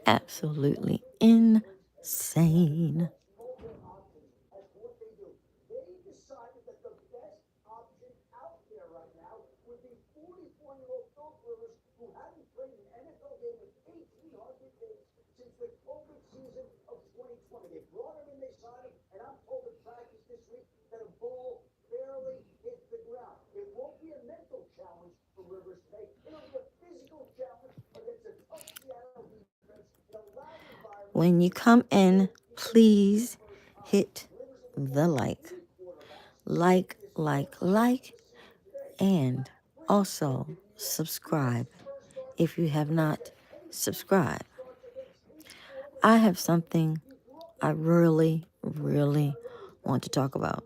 Absolutely insane. When you come in, please hit the like, and also subscribe if you have not subscribed. I have something I really, really want to talk about.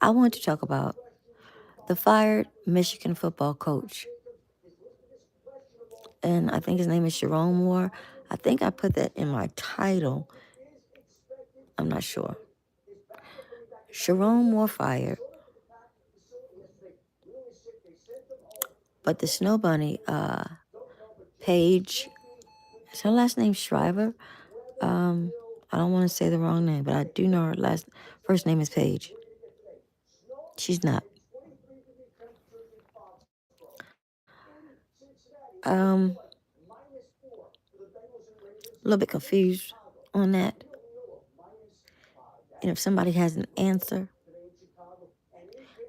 I want to talk about the fired Michigan football coach. And I think his name is Sherrone Moore. I think I put that in my title. I'm not sure. Sherrone Moore fired. But the Snow Bunny, Paige, is her last name Shriver? I don't want to say the wrong name, but I do know her first name is Paige. She's not. A little bit confused on that. And if somebody has an answer,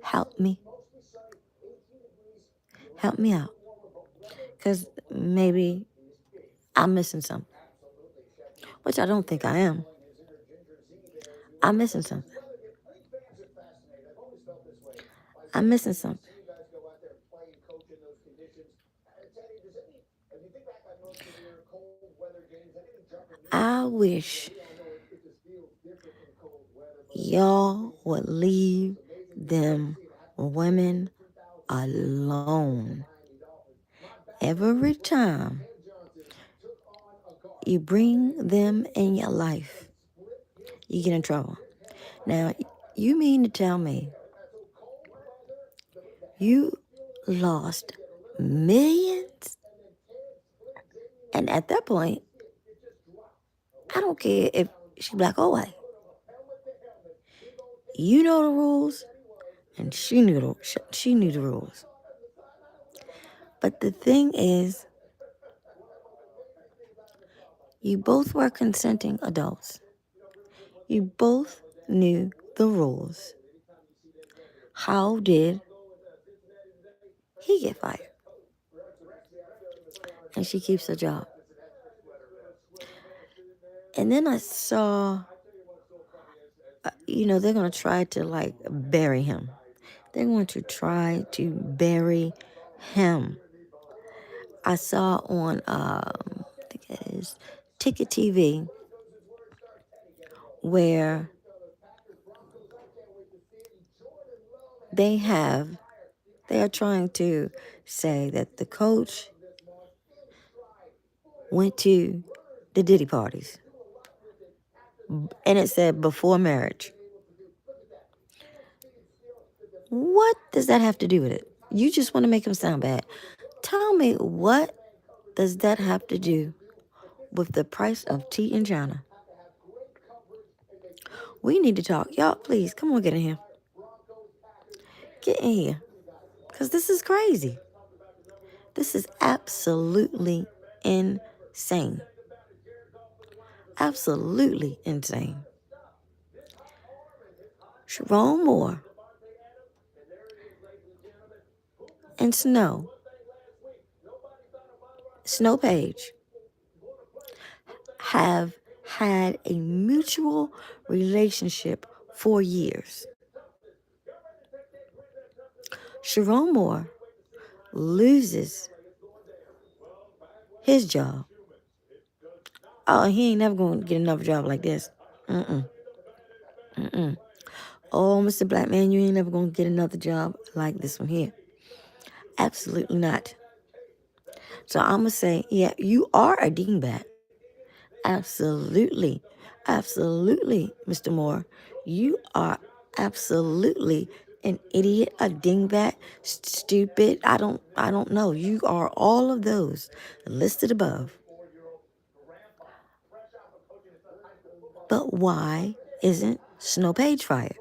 help me. Help me out. Because maybe I'm missing something, which I don't think I am. I'm missing something. I'm missing something. I wish y'all would leave them women alone. Every time you bring them in your life, you get in trouble. Now, you mean to tell me you lost millions? And at that point, I don't care if she's black or white. You know the rules, and she knew the rules. But the thing is, you both were consenting adults. You both knew the rules. How did he get fired? And she keeps her job. And then I saw, they're going to try to bury him. They're going to try to bury him. I saw on, I think it is Ticket TV, where they are trying to say that the coach went to the Diddy parties. And it said before marriage. What does that have to do with it? You just want to make him sound bad. Tell me, what does that have to do with the price of tea in China? We need to talk. Y'all, please, come on, get in here. Get in here. Because this is crazy. This is absolutely insane. Absolutely insane. Sherrone Moore and Snow Page have had a mutual relationship for years. Sherrone Moore loses his job. Oh, he ain't never going to get another job like this. Oh, Mr. Black Man, you ain't never going to get another job like this one here. Absolutely not. So I'm going to say, yeah, you are a dingbat. Absolutely. Absolutely, Mr. Moore. You are absolutely an idiot, a dingbat, stupid. I don't know. You are all of those listed above. But why isn't Snow Page fired?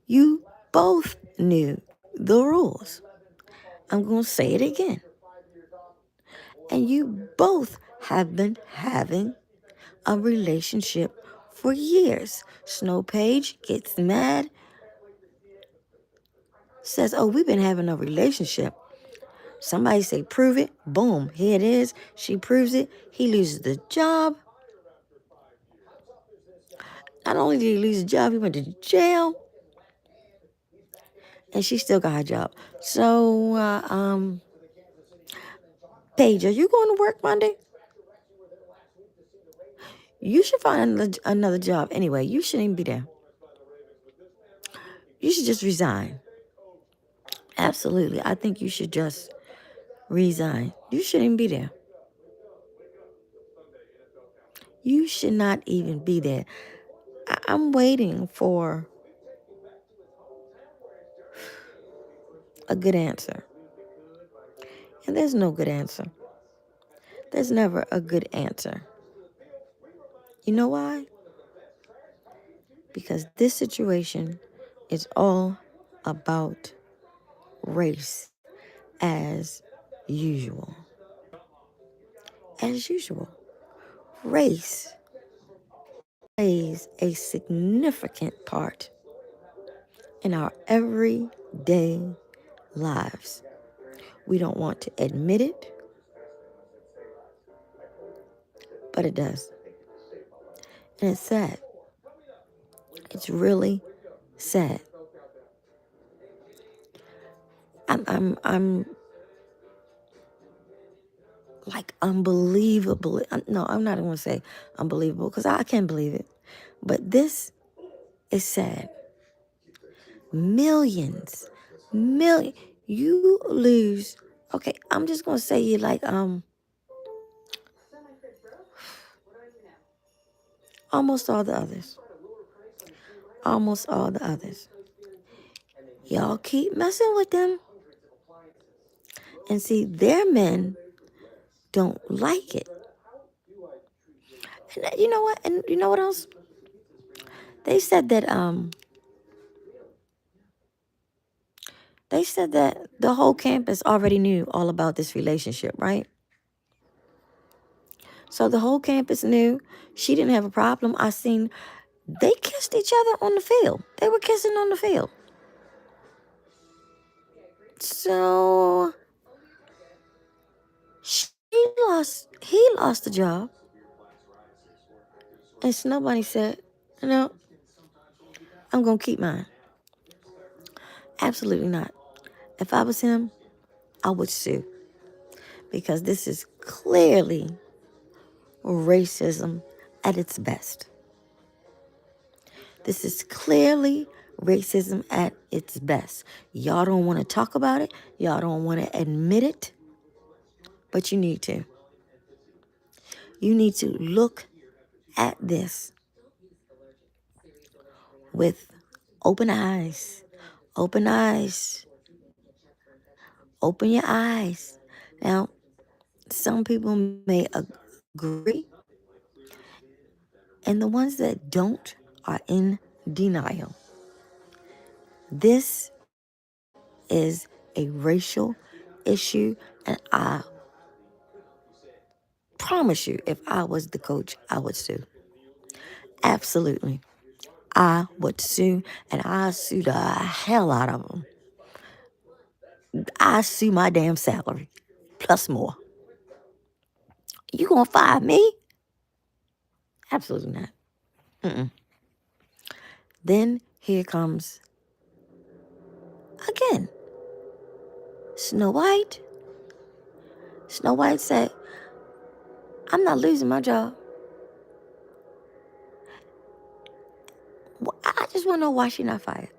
You both knew the rules. I'm going to say it again. And you both have been having a relationship for years. Snow Page gets mad, says, "Oh, we've been having a relationship." Somebody say, "Prove it." Boom, here it is. She proves it. He loses the job. Not only did he lose the job, he went to jail. And she still got her job. So, Paige, are you going to work Monday? You should find another job anyway. You shouldn't even be there. You should just resign. Absolutely. I think you should just resign. You shouldn't be there. You should not even be there. I'm waiting for a good answer. And there's no good answer. There's never a good answer. You know why? Because this situation is all about race as usual. As usual. Race plays a significant part in our everyday lives. We don't want to admit it, but it does. And it's sad. It's really sad. I'm like unbelievable. No, I'm not going to say unbelievable because I can't believe it. But this is sad. Millions, million. You lose. Okay, I'm just going to say you like almost all the others. Almost all the others. Y'all keep messing with them. And see, their men don't like it. And you know what? And you know what else? They said that the whole campus already knew all about this relationship, right? So the whole campus knew. She didn't have a problem. I seen they kissed each other on the field. They were kissing on the field. So he lost the job. And nobody said, no, I'm going to keep mine. Absolutely not. If I was him, I would sue. Because this is clearly racism at its best. This is clearly racism at its best. Y'all don't want to talk about it. Y'all don't want to admit it. But you need to. You need to look at this with open eyes. Open eyes. Open your eyes. Now, some people may agree, and the ones that don't are in denial. This is a racial issue, and I promise you, if I was the coach, I would sue. Absolutely. I would sue, and I sue the hell out of them. I sue my damn salary, plus more. You gonna fire me? Absolutely not. Mm-mm. Then here comes, again, Snow White. Snow White said, I'm not losing my job. I just want to know why she's not fired.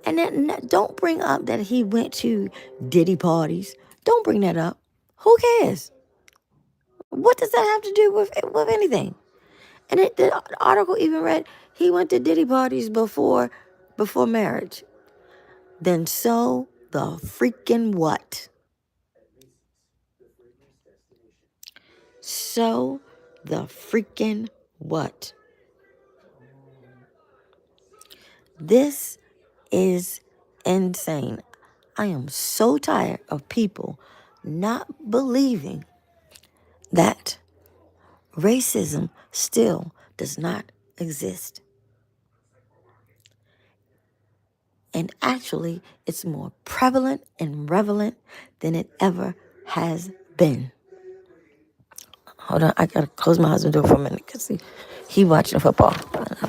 And then don't bring up that he went to Diddy parties. Don't bring that up. Who cares? What does that have to do with anything? And the article even read he went to Diddy parties before marriage. Then so the freaking what? So the freaking what? This is insane. I am so tired of people not believing that racism still does not exist. And actually, it's more prevalent and relevant than it ever has been. Hold on, I gotta close my husband's door for a minute because he watching football. I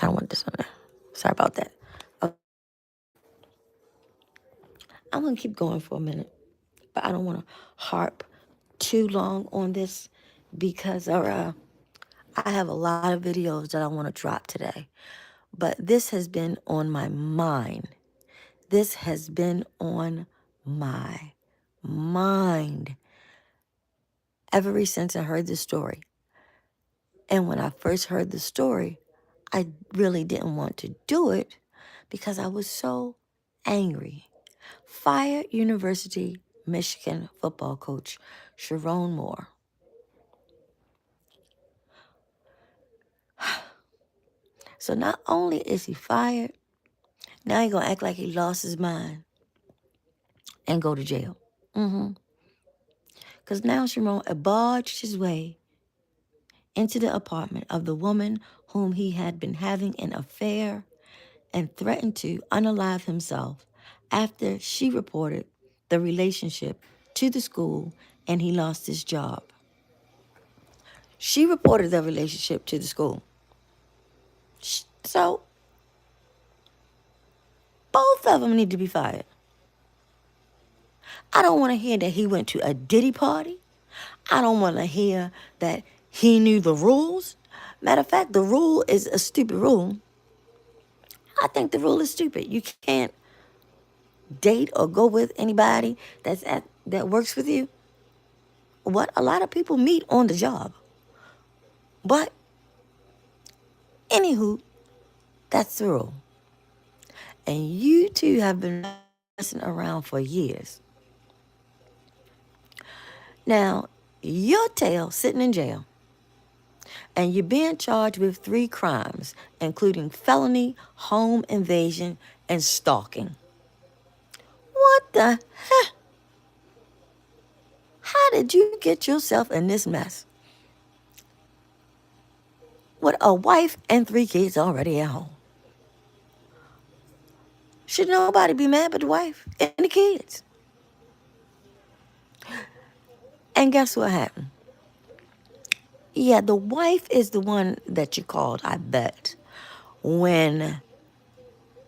don't want this on there. Sorry about that. Uh, I'm gonna keep going for a minute, but I don't want to harp too long on this because I have a lot of videos that I want to drop today. But this has been on my mind. This has been on my mind ever since I heard the story. And when I first heard the story, I really didn't want to do it because I was so angry. Fired University, Michigan football coach Sherrone Moore. So not only is he fired, now he gonna act like he lost his mind and go to jail. Because now Sherrone barged his way into the apartment of the woman whom he had been having an affair and threatened to unalive himself after she reported the relationship to the school and he lost his job. She reported the relationship to the school. So both of them need to be fired. I don't want to hear that he went to a Diddy party. I don't want to hear that he knew the rules. Matter of fact, the rule is a stupid rule. I think the rule is stupid. You can't date or go with anybody that works with you. What a lot of people meet on the job. But anywho, that's the rule. And you two have been messing around for years. Now, your tail sitting in jail. And you're being charged with 3 crimes, including felony, home invasion, and stalking. What the heck? How did you get yourself in this mess? With a wife and 3 kids already at home. Should nobody be mad but the wife and the kids? And guess what happened? Yeah, the wife is the one that you called, I bet, when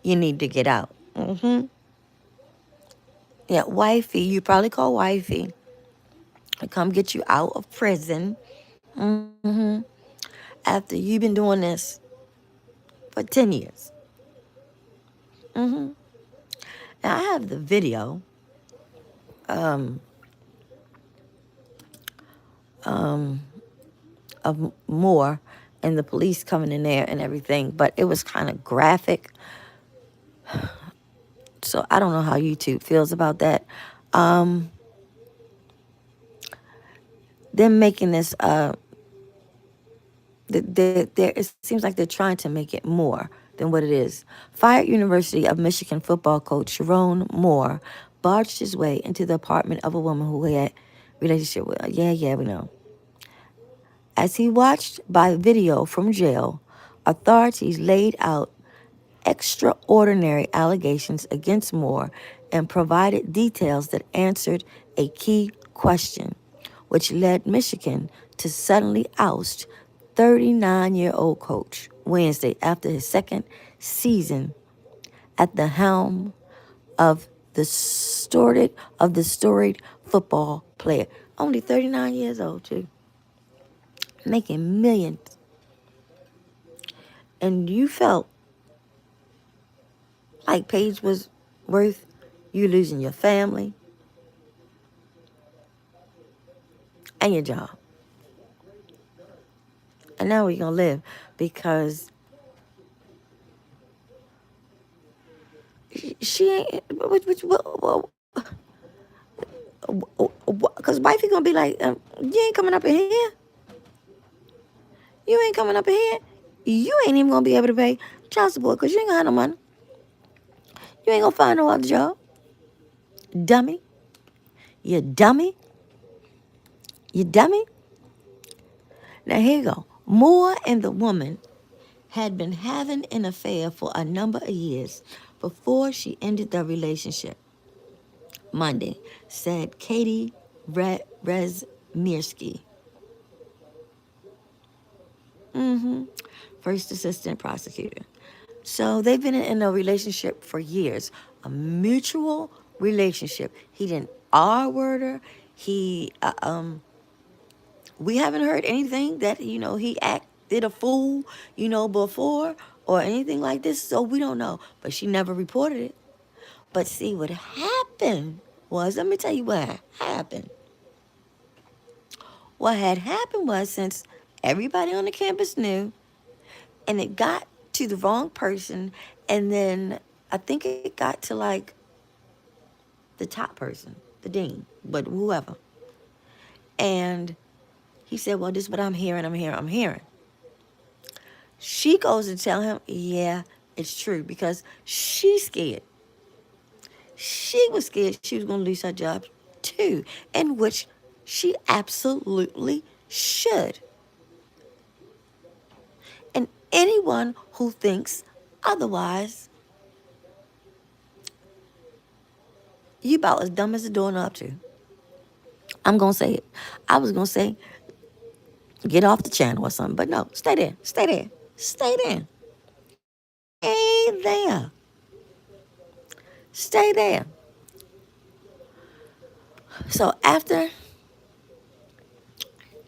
you need to get out. Yeah, wifey, you probably call wifey to come get you out of prison. After you've been doing this for 10 years. Now, I have the video of Moore and the police coming in there and everything, but it was kind of graphic. So I don't know how YouTube feels about that. They're making this, it seems like they're trying to make it more than what it is. Fired University of Michigan football coach Sherrone Moore barged his way into the apartment of a woman who he had relationship with. Yeah, we know. As he watched by video from jail, authorities laid out extraordinary allegations against Moore and provided details that answered a key question, which led Michigan to suddenly oust 39-year-old coach Wednesday after his second season at the helm of the storied football player. Only 39 years old, too. Making millions. And you felt like Paige was worth you losing your family, and your job. And now we're going to live because she ain't, because wifey going to be like, you ain't coming up in here. You ain't coming up in here. You ain't even going to be able to pay child support because you ain't going to have no money. You ain't going to find no other job. Dummy. You dummy. You dummy. Now here you go. Moore and the woman had been having an affair for a number of years before she ended the relationship. Monday, said Katie Rezmirsky, first assistant prosecutor. So they've been in a relationship for years, a mutual relationship. He didn't R-word her. We haven't heard anything that, he acted a fool, before or anything like this. So we don't know. But she never reported it. But see, what happened was, let me tell you what happened. What had happened was, since everybody on the campus knew, and it got to the wrong person, and then I think it got to like the top person, the dean, but whoever. And he said, well, this is what I'm hearing. She goes to tell him, yeah, it's true, because she's scared. She was scared she was going to lose her job too, in which she absolutely should. And anyone who thinks otherwise, you about as dumb as a doorknob too. I'm going to say it. I was going to say, get off the channel or something, but no, stay there, stay there, stay there. Stay there. Stay there. So after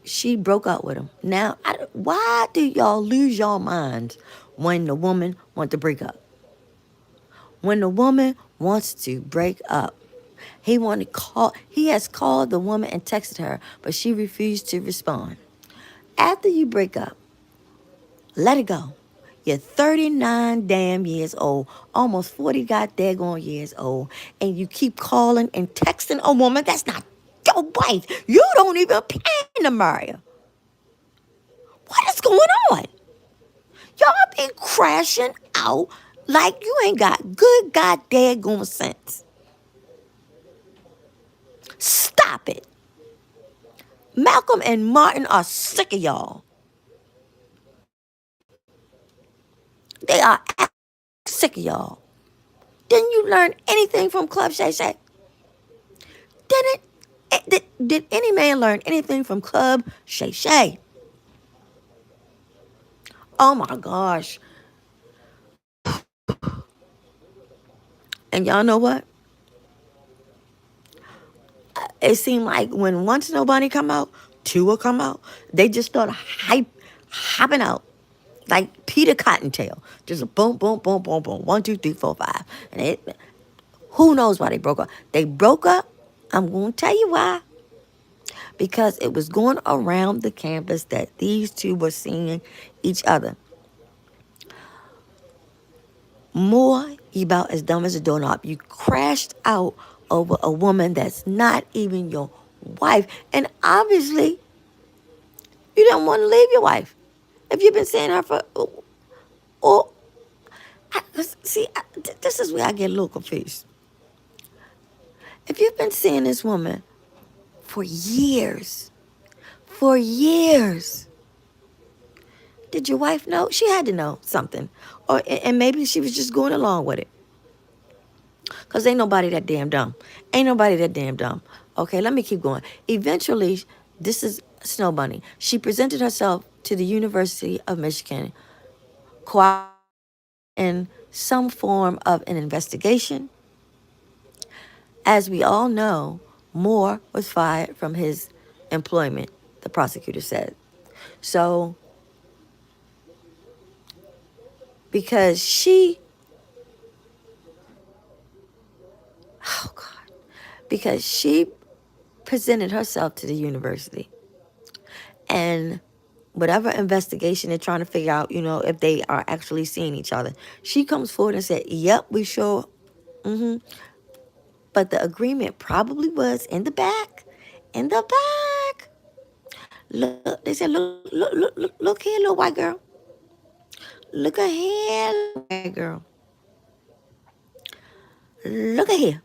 she broke up with him, now, why do y'all lose your minds when the woman wants to break up? When the woman wants to break up, he has called the woman and texted her, but she refused to respond. After you break up, let it go. You're 39 damn years old, almost 40 goddamn years old, and you keep calling and texting a woman that's not your wife. You don't even plan to marry her. What is going on? Y'all be crashing out like you ain't got good goddamn sense. Stop it. Malcolm and Martin are sick of y'all. They are sick of y'all. Didn't you learn anything from Club Shay Shay? Did any man learn anything from Club Shay Shay? Oh my gosh. And y'all know what? It seemed like when once nobody come out, two will come out. They just start hopping out like Peter Cottontail. Just boom, boom, boom, boom, boom. 1, 2, 3, 4, 5. And who knows why they broke up? They broke up. I'm going to tell you why. Because it was going around the campus that these two were seeing each other. More, you about as dumb as a doorknob. You crashed out over a woman that's not even your wife. And obviously, you don't want to leave your wife. If you've been seeing her for... this is where I get a little confused. If you've been seeing this woman for years, did your wife know? She had to know something. And maybe she was just going along with it. Because ain't nobody that damn dumb. Okay, let me keep going. Eventually, this is Snow Bunny. She presented herself to the University of Michigan, in some form of an investigation. As we all know, Moore was fired from his employment, the prosecutor said. So, because she presented herself to the university. And whatever investigation they're trying to figure out, if they are actually seeing each other, she comes forward and said, "Yep, we sure." hmm But the agreement probably was in the back. In the back. Look, they said, look here, little white girl. Look at here, little white girl. Look at here.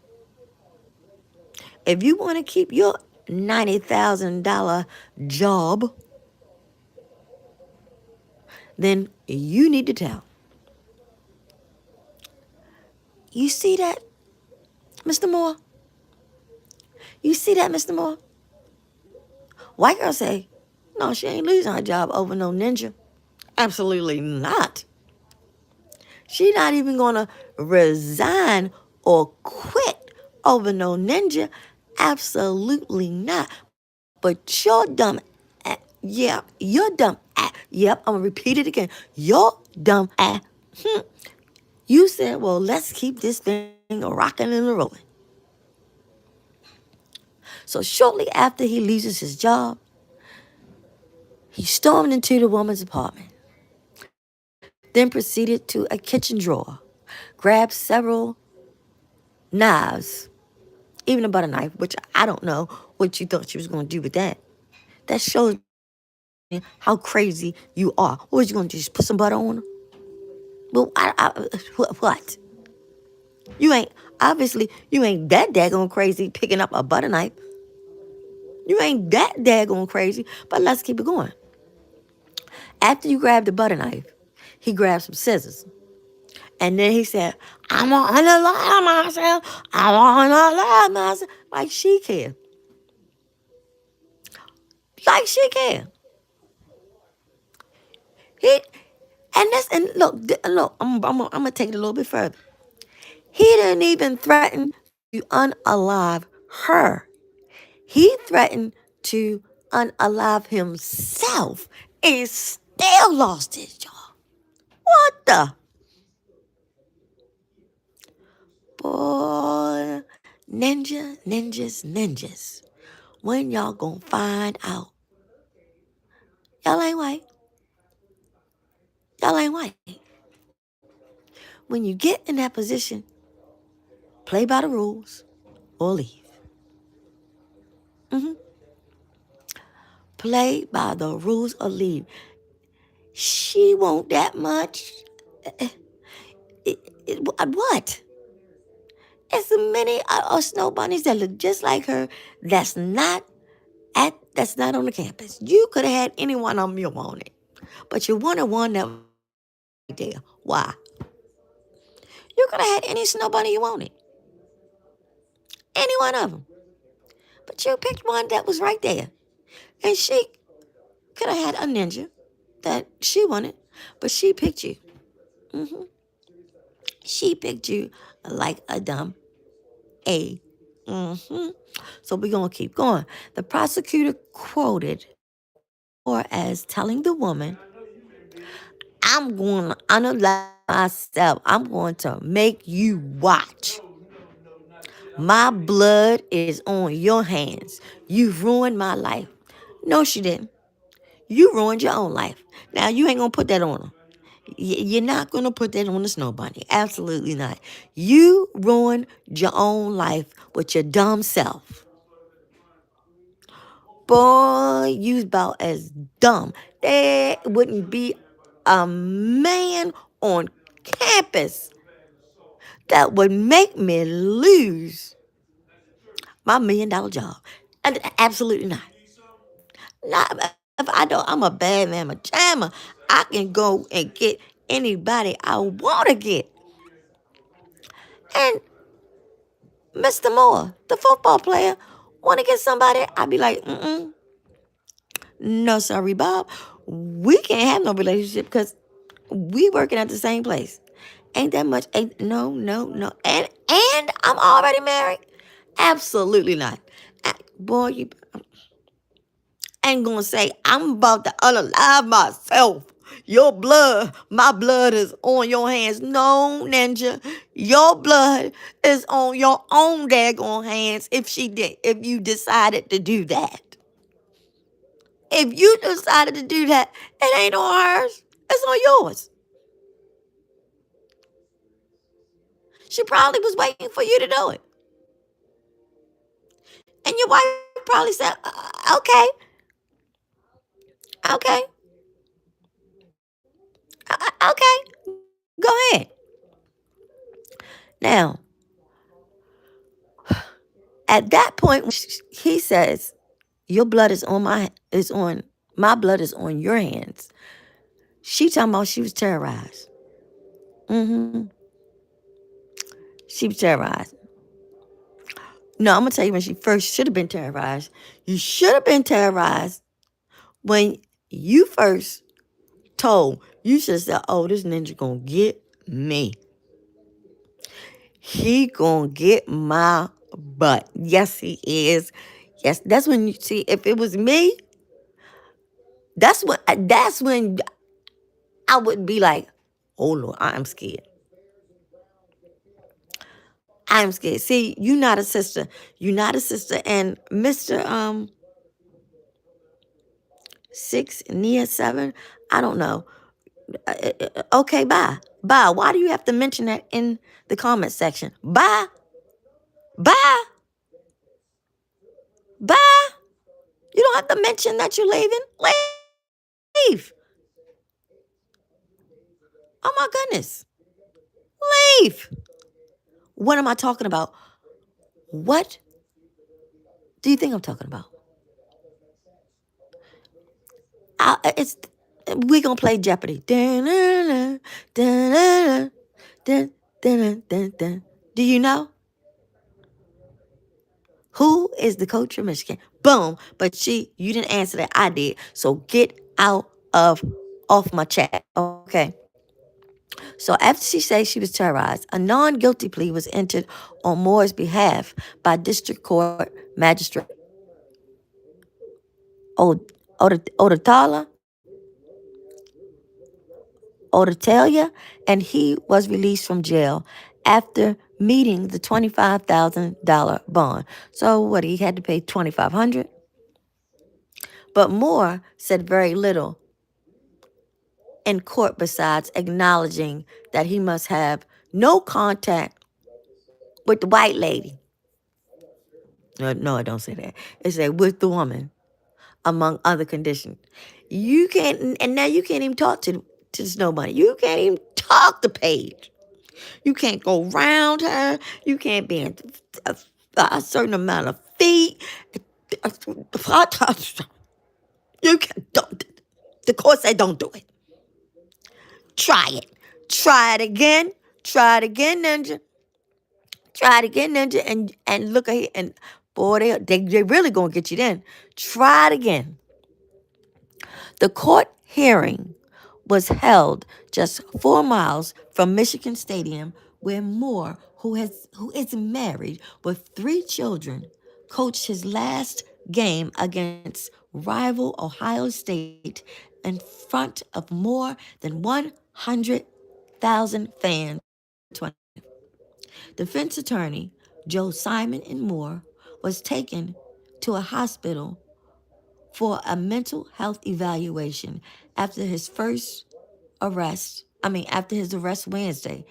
If you want to keep your $90,000 job, then you need to tell. You see that, Mr. Moore? You see that, Mr. Moore? White girl say, no, she ain't losing her job over no ninja. Absolutely not. She not even gonna resign or quit over no ninja. Absolutely not. But you're dumb. Yeah, you're dumb. Yep, I'm gonna repeat it again. You're dumb. You said, well, let's keep this thing rocking and rolling. So shortly after he loses his job, he stormed into the woman's apartment, then proceeded to a kitchen drawer, grabbed several knives, even a butter knife, which I don't know what you thought she was going to do with that. That shows me how crazy you are. What was you going to do? Just put some butter on her? Well, what? You ain't, obviously, you ain't that daggone crazy picking up a butter knife. You ain't that daggone crazy, but let's keep it going. After you grab the butter knife, he grabbed some scissors. And then he said, I'm going to unalive myself. I want to unalive myself. Like she can. Like she can. He, and look, I'm going to take it a little bit further. He didn't even threaten to unalive her. He threatened to unalive himself and still lost his job. What the? Boy, ninjas. When y'all gonna find out? Y'all ain't white. Y'all ain't white. When you get in that position, play by the rules or leave. hmm Play by the rules or leave. She won't that much. What? It's many snow bunnies that look just like her. That's not on the campus. You could have had any one of them you wanted, but you wanted one that was right there. Why? You could have had any snow bunny you wanted, any one of them, but you picked one that was right there, and she could have had a ninja that she wanted, but she picked you. hmm She picked you like a dumb A. hmm So we're gonna keep going. The prosecutor quoted or as telling the woman, I'm going to unalive myself. I'm going to make you watch. My blood is on your hands. You've ruined my life. No, she didn't. You ruined your own life. Now, you ain't going to put that on her. You're not going to put that on the snow bunny. Absolutely not. You ruined your own life with your dumb self. Boy, you about as dumb. There wouldn't be a man on campus that would make me lose my $1 million job. Absolutely not. Not if I don't. I'm a bad mama jamma. I can go and get anybody I want to get. And Mr. Moore, the football player, want to get somebody, I'd be like, no, sorry, Bob. We can't have no relationship because we working at the same place. Ain't that much? No. And I'm already married. Absolutely not. Boy, you ain't gonna say I'm about to unalive myself. My blood is on your hands. No, ninja, your blood is on your own daggone hands. If you decided to do that, If you decided to do that, it ain't on hers. It's on yours. She probably was waiting for you to do it. And your wife probably said, okay, okay, okay, go ahead. Now, at that point, when he says, your blood is on my blood is on your hands. She talking about she was terrorized. Mm-hmm. She was terrorized. No, I'm gonna tell you when she first should have been terrorized. You should have been terrorized when you first told. You should have said, "Oh, this ninja gonna get me. He gonna get my butt." Yes, he is. Yes, that's when you see. If it was me, that's when I would be like, "Oh Lord, I'm scared. I'm scared." See, you're not a sister. You're not a sister, and Mister 6 near 7. I don't know. Okay, bye. Bye. Why do you have to mention that in the comment section? Bye. Bye. Bye. You don't have to mention that you're leaving. Leave. Oh my goodness. Leave. What am I talking about? What do you think I'm talking about? It's we gonna play Jeopardy. Dun, dun, dun, dun, dun, dun. Do you know who is the coach of Michigan? Boom. But you didn't answer that. I did. So get out of off my chat. Okay. So after she said she was terrorized, a non-guilty plea was entered on Moore's behalf by District Court Magistrate Odatala Odatalia, and he was released from jail after meeting the $25,000 bond. So what, he had to pay $2,500? But Moore said very little in court besides acknowledging that he must have no contact with the white lady. No, I don't say that. It said with the woman, among other conditions. You can't, and now you can't even talk to this nobody. You can't even talk to Paige. You can't go around her. You can't be in a certain amount of feet. You can't, don't. The court said don't do it. Try it. Try it again. Try it again, Ninja. Try it again, Ninja. And look ahead. And boy, they really gonna get you then. Try it again. The court hearing was held just 4 miles from Michigan Stadium, where Moore, who is married with 3 children, coached his last game against rival Ohio State in front of more than 100,000 fans. Defense attorney Joe Simon and Moore was taken to a hospital for a mental health evaluation after his after his arrest Wednesday,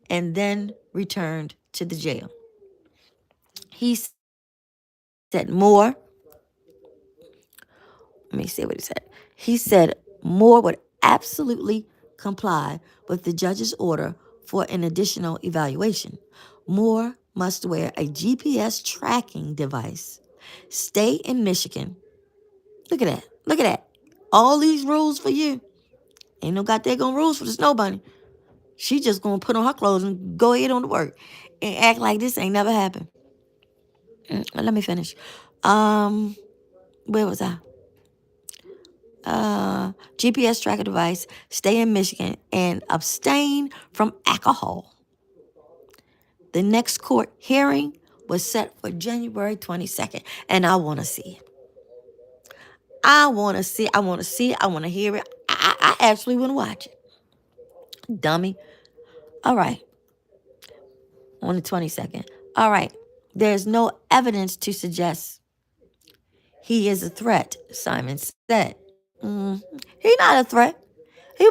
and then returned to the jail. He said He said Moore would absolutely comply with the judge's order for an additional evaluation. Moore must wear a GPS tracking device, stay in Michigan. Look at that. Look at that. All these rules for you. Ain't no goddamn rules for the snow bunny. She just gonna put on her clothes and go ahead on to work and act like this ain't never happened. Let me finish. Where was I? GPS tracker device, stay in Michigan, and abstain from alcohol. The next court hearing was set for January 22nd, and I want to see it. I want to see it. I want to see it. I want to hear it. I actually want to watch it. Dummy. All right. On the 22nd. All right. There's no evidence to suggest He is a threat, Simon said. He not a threat. He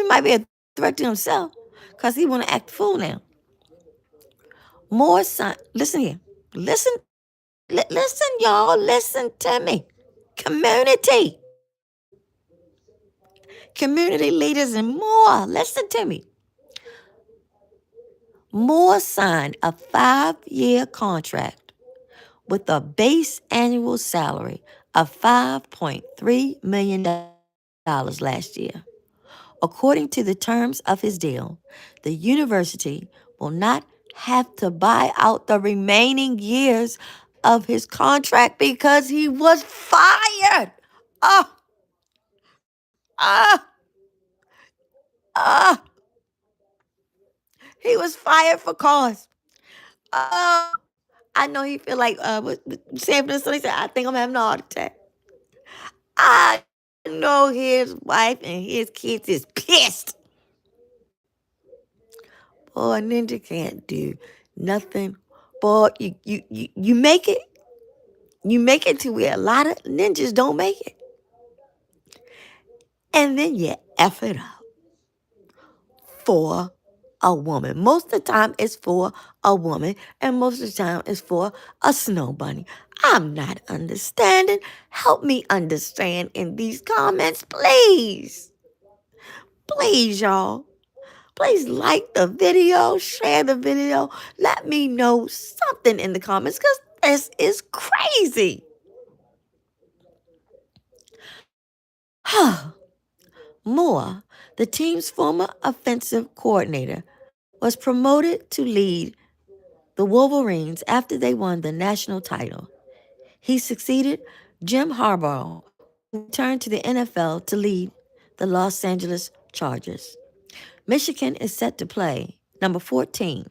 might be a threat to himself because he want to act the fool now. More son, listen here. Listen, listen, y'all. Listen to me. Community. Community leaders and more. Listen to me. Moore signed a 5-year contract with a base annual salary of $5.3 million last year. According to the terms of his deal, the university will not have to buy out the remaining years of his contract because he was fired. Ah, ah, ah. He was fired for cause. Oh, I know he feel like San Francisco. He said, "I think I'm having a heart attack." I know his wife and his kids is pissed. Boy, Ninja can't do nothing. Boy, you make it. You make it to where a lot of ninjas don't make it. And then you F it up for a woman. Most of the time it's for a woman, and most of the time it's for a snow bunny. I'm not understanding. Help me understand in these comments, please. Please, y'all. Please like the video, share the video. Let me know something in the comments because this is crazy. Moore, the team's former offensive coordinator, was promoted to lead the Wolverines after they won the national title. He succeeded Jim Harbaugh, who returned to the NFL to lead the Los Angeles Chargers. Michigan is set to play number 14,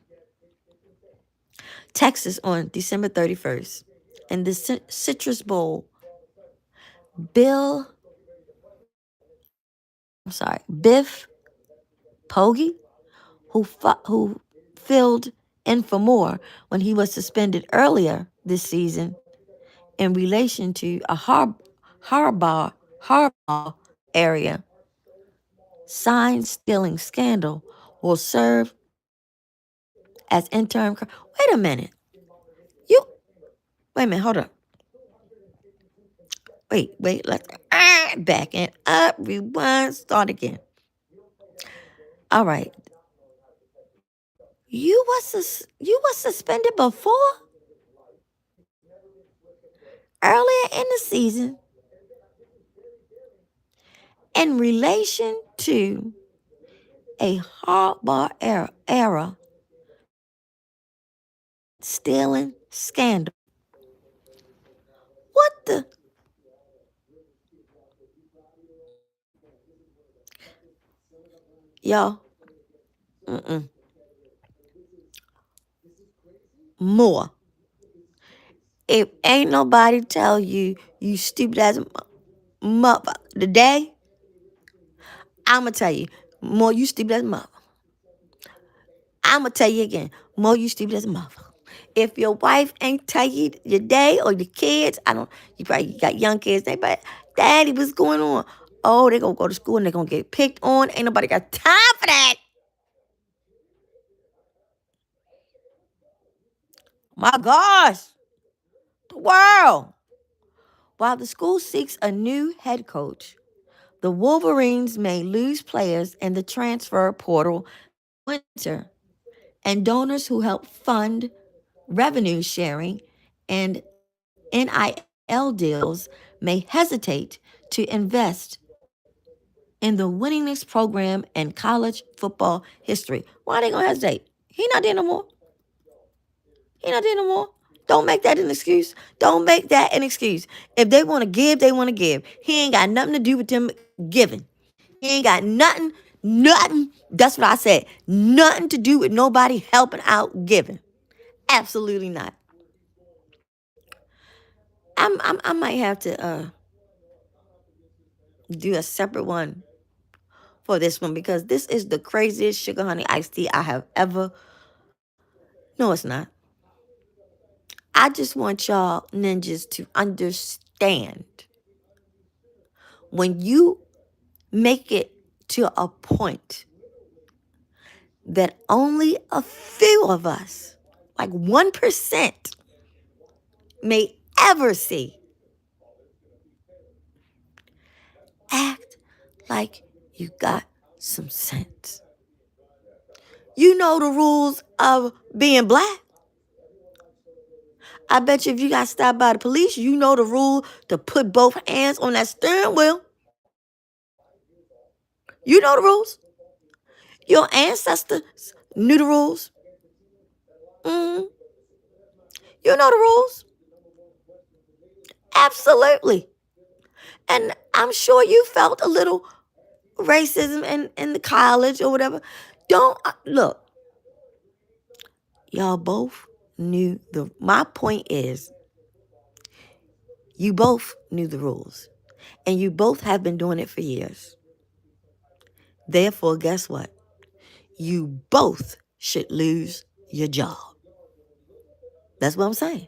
Texas on December 31st. In the Citrus Bowl, Bill, Biff Poggi, who filled in for Moore when he was suspended earlier this season in relation to a Harbaugh area sign stealing scandal, will serve as interim. Wait a minute. You wait a minute. Hold up. Wait. Let's back it up. Rewind. Start again. All right. You was suspended before earlier in the season in relation to a Harbaugh era stealing scandal. What the? Y'all, more. If ain't nobody tell you you stupid as a mother today, I'ma tell you more. You stupid as a mother. I'ma tell you again, more. You stupid as a mother. If your wife ain't tell you your day or your kids, I don't. You probably got young kids. They but Daddy, what's going on? Oh, they gonna go to school and they gonna get picked on. Ain't nobody got time for that. My gosh, the world. While the school seeks a new head coach, the Wolverines may lose players in the transfer portal this winter, and donors who help fund revenue sharing and NIL deals may hesitate to invest in the winningest program in college football history. Why are they gonna hesitate? He not there no more. He not there no more. Don't make that an excuse. Don't make that an excuse. If they want to give, they want to give. He ain't got nothing to do with them giving. He ain't got nothing. That's what I said. Nothing to do with nobody helping out giving. Absolutely not. I might have to do a separate one for this one because this is the craziest sugar honey iced tea I have ever. No, it's not. I just want y'all ninjas to understand when you make it to a point that only a few of us, like 1%, may ever see, act like you got some sense. You know the rules of being black. I bet you if you got stopped by the police, you know the rule to put both hands on that steering wheel. You know the rules. Your ancestors knew the rules. Mm, you know the rules. Absolutely. And I'm sure you felt a little racism in the college or whatever. Don't look, y'all both knew my point is you both knew the rules and you both have been doing it for years. Therefore, guess what? You both should lose your job. That's what I'm saying.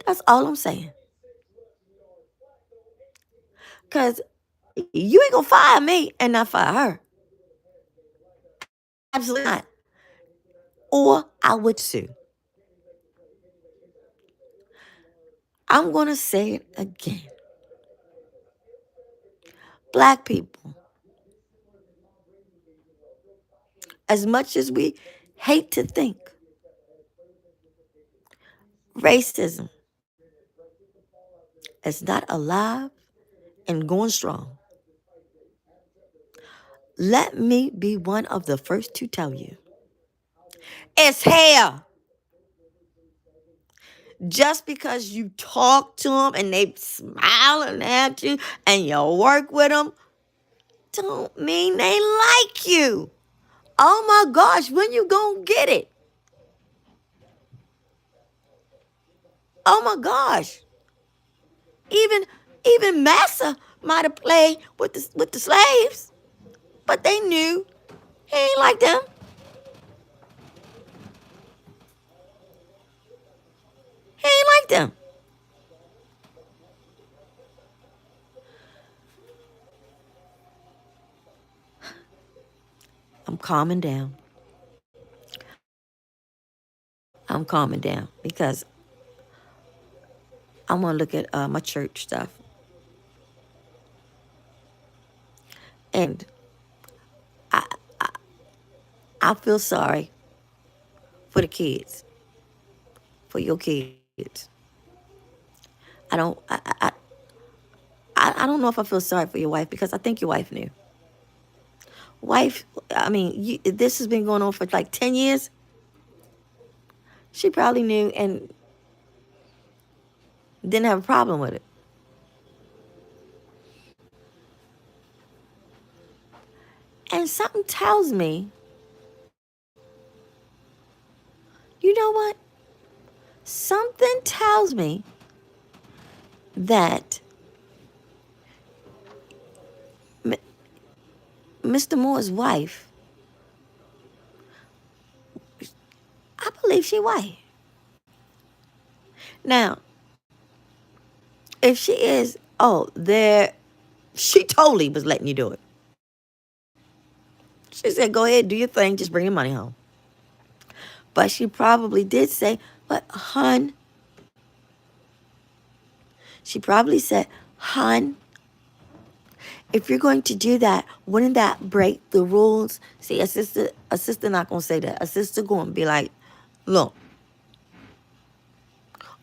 That's all I'm saying. Because you ain't going to fire me and not fire her. Absolutely not. Or I would sue. I'm going to say it again. Black people, as much as we hate to think, racism is not alive and going strong. Let me be one of the first to tell you. It's here. Just because you talk to them and they smiling at you and you work with them, don't mean they like you. Oh my gosh, when you gonna get it? Oh my gosh. Even Massa might have played with the slaves, but they knew he ain't like them. He ain't like them. I'm calming down. I'm calming down because I want to look at my church stuff. And I feel sorry for the kids, for your kids. I don't I don't know if I feel sorry for your wife because I think your wife knew. Wife, I mean, this has been going on for like 10 years. She probably knew and didn't have a problem with it. And something tells me, you know what? Something tells me that Mr. Moore's wife, I believe she white. Now, if she is, she totally was letting you do it. She said, go ahead, do your thing, just bring your money home. But she probably did say, but hun, she probably said, hun, if you're going to do that, wouldn't that break the rules? See, a sister not going to say that. A sister going to be like, look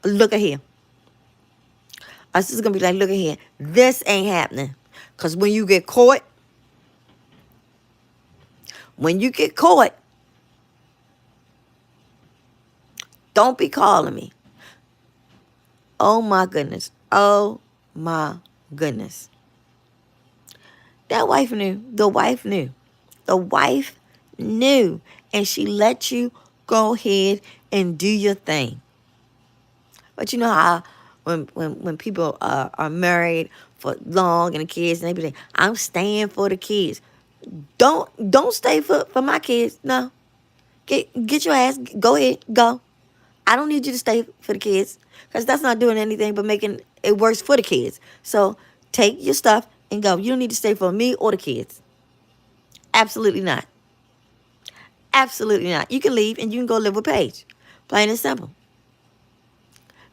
at here. A sister going to be like, look at here. This ain't happening. Because when you get caught, don't be calling me. Oh my goodness. Oh my goodness. That wife knew. The wife knew. The wife knew. And she let you go ahead and do your thing. But you know how when people are married for long and the kids and they be like, I'm staying for the kids. Don't stay for my kids. No. Get your ass. Go ahead. Go. I don't need you to stay for the kids because that's not doing anything but making it worse for the kids. So take your stuff and go. You don't need to stay for me or the kids. Absolutely not. Absolutely not. You can leave and you can go live with Paige. Plain and simple.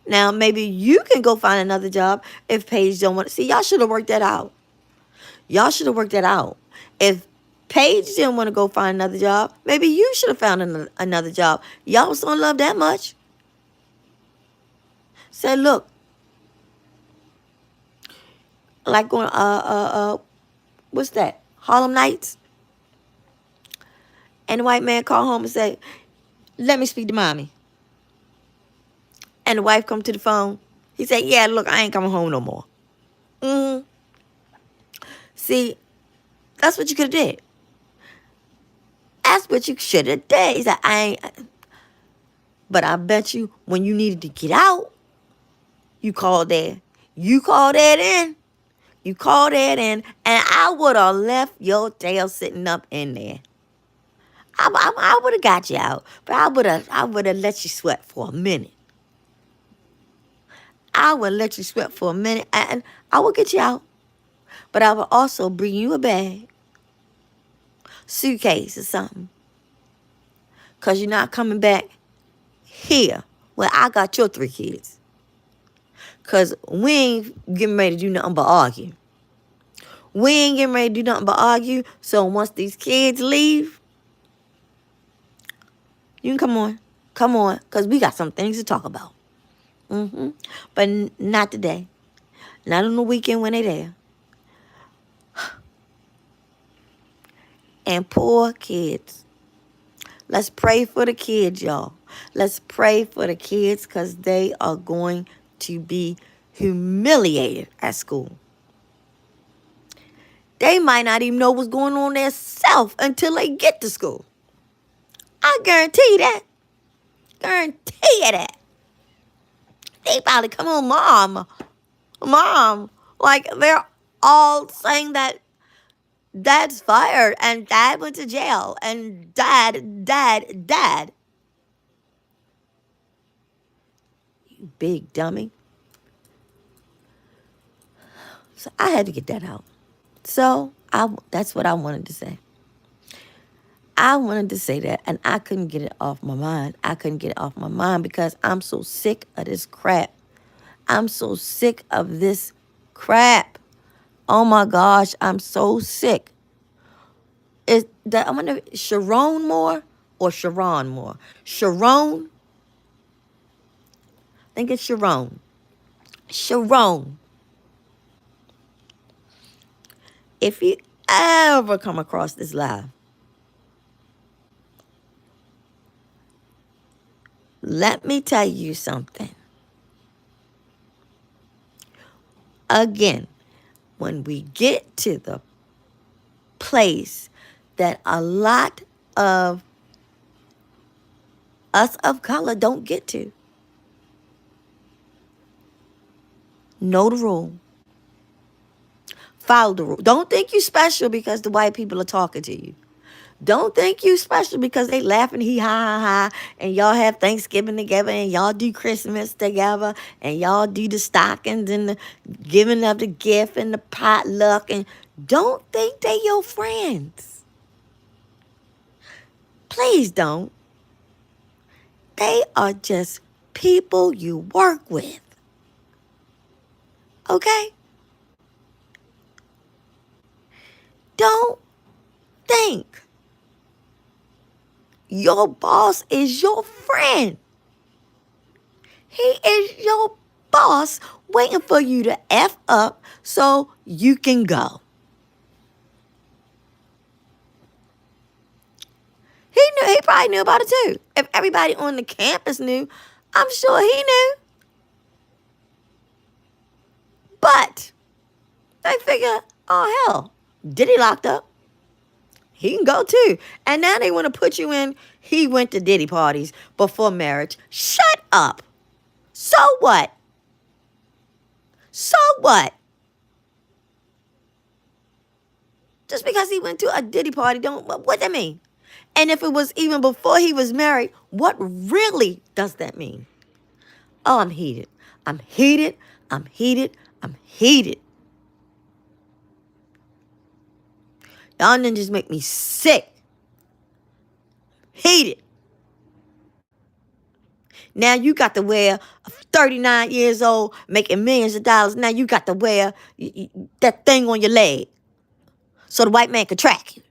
Now, maybe you can go find another job if Paige don't want to. See, y'all should have worked that out. Y'all should have worked that out. If Paige didn't want to go find another job, maybe you should have found another job. Y'all was so in love that much. Say, look, like going, what's that? Harlem Nights. And the white man call home and say, let me speak to mommy. And the wife come to the phone. He said, yeah, look, I ain't coming home no more. Mm-hmm. See, that's what you could have did. That's what you should have did. He said, I ain't. But I bet you when you needed to get out, you called Dad. You called Dad in. You called Dad in. And I would have left your tail sitting up in there. I would have got you out. But I would have let you sweat for a minute. I would let you sweat for a minute. And I would get you out. But I would also bring you a bag. Suitcase or something. Because you're not coming back here where I got your 3 kids. Because we ain't getting ready to do nothing but argue. We ain't getting ready to do nothing but argue. So once these kids leave, you can come on. Come on. Because we got some things to talk about. But not today. Not on the weekend when they're there. And poor kids. Let's pray for the kids, y'all. Let's pray for the kids because they are going to be humiliated at school. They might not even know what's going on themselves until they get to school. I guarantee you that. Guarantee you that. They probably, come on, Mom. Like, they're all saying that Dad's fired and Dad went to jail and Dad. You big dummy. So I had to get that out. So that's what I wanted to say. I wanted to say that, and I couldn't get it off my mind. I couldn't get it off my mind because I'm so sick of this crap. I'm so sick of this crap. Oh my gosh, I'm so sick. I'm gonna Sherrone Moore or Sherrone Moore? Sherrone. I think it's Sherrone. Sherrone. If you ever come across this live, let me tell you something. Again, when we get to the place that a lot of us of color don't get to, know the rule. Follow the rule. Don't think you special because the white people are talking to you. Don't think you special because they laughing ha ha ha and y'all have Thanksgiving together and y'all do Christmas together and y'all do the stockings and the giving of the gift and the potluck, and don't think they your friends. Please don't. They are just people you work with. Okay? Don't think your boss is your friend. He is your boss waiting for you to F up so you can go. He probably knew about it too. If everybody on the campus knew, I'm sure he knew. But they figure, oh hell, Diddy locked up. He can go too. And now they want to put you in, he went to Diddy parties before marriage. Shut up. So what? So what? Just because he went to a Diddy party, what that mean? And if it was even before he was married, what really does that mean? Oh, I'm heated. I'm heated. I'm heated. I'm heated. Y'all ninjas make me sick. Heated. Now you got to wear 39 years old, making millions of dollars. Now you got to wear that thing on your leg so the white man could track you.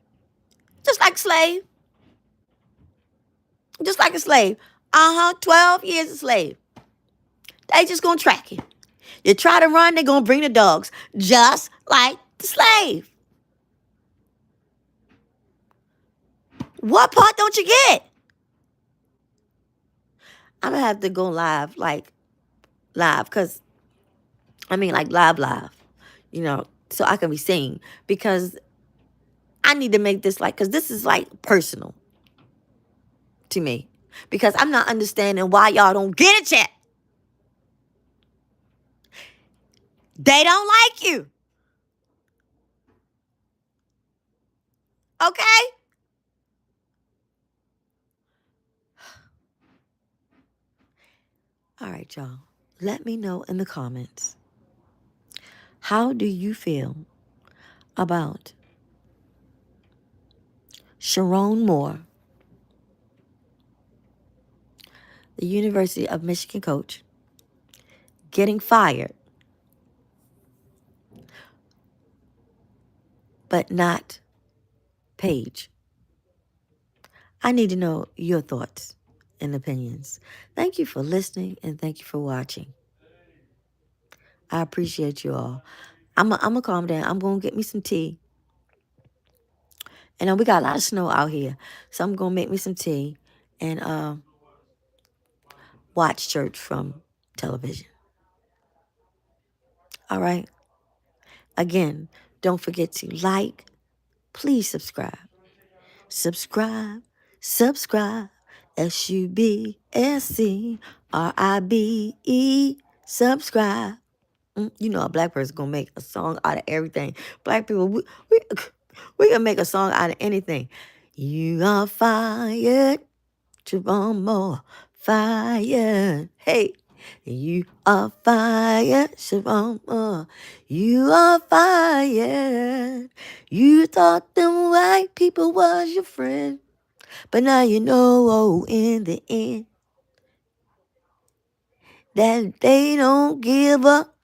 Just like a slave. Just like a slave. 12 years a slave. They just gonna track you. You try to run, they gonna bring the dogs. Just like the slave. What part don't you get? I'm gonna have to go live, because like live, so I can be seen. Because I need to make this because this is personal to me. Because I'm not understanding why y'all don't get it yet. They don't like you. Okay? All right, y'all. Let me know in the comments. How do you feel about Sherrone Moore, the University of Michigan coach, getting fired, but not Paige? I need to know your thoughts and opinions. Thank you for listening and thank you for watching. I appreciate you all. I'm going to calm down. I'm going to get me some tea. And we got a lot of snow out here. So I'm going to make me some tea and watch church from television. All right? Again, don't forget to like. Please subscribe. Subscribe. SUBSCRIBE. Subscribe. You know a black person gonna make a song out of everything. Black people, we gonna make a song out of anything. You are fired. Sherrone Moore, fired. Hey, you are fired. Sherrone Moore, you are fired. You thought them white people was your friend, but now you know, in the end, that they don't give up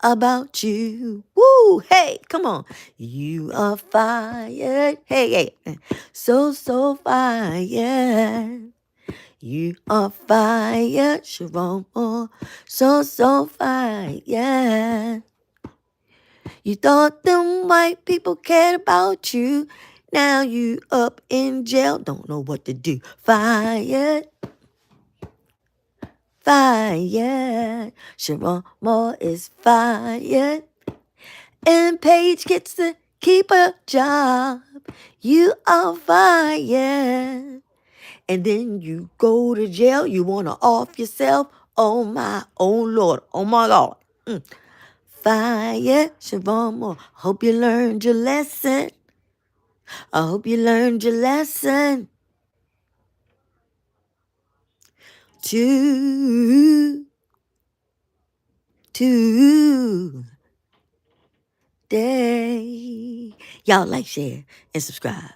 about you. Woo, hey, come on. You are fired. Hey, so fired. You are fired, Sherrone Moore. So fired. You thought them white people cared about you. Now you up in jail, don't know what to do. Fired. Sherrone Moore is fired. And Paige gets to keep a job. You are fired. And then you go to jail. You want to off yourself. Oh my, oh Lord, oh my God. Fire, Sherrone Moore. Hope you learned your lesson. I hope you learned your lesson. Today. Y'all like, share, and subscribe.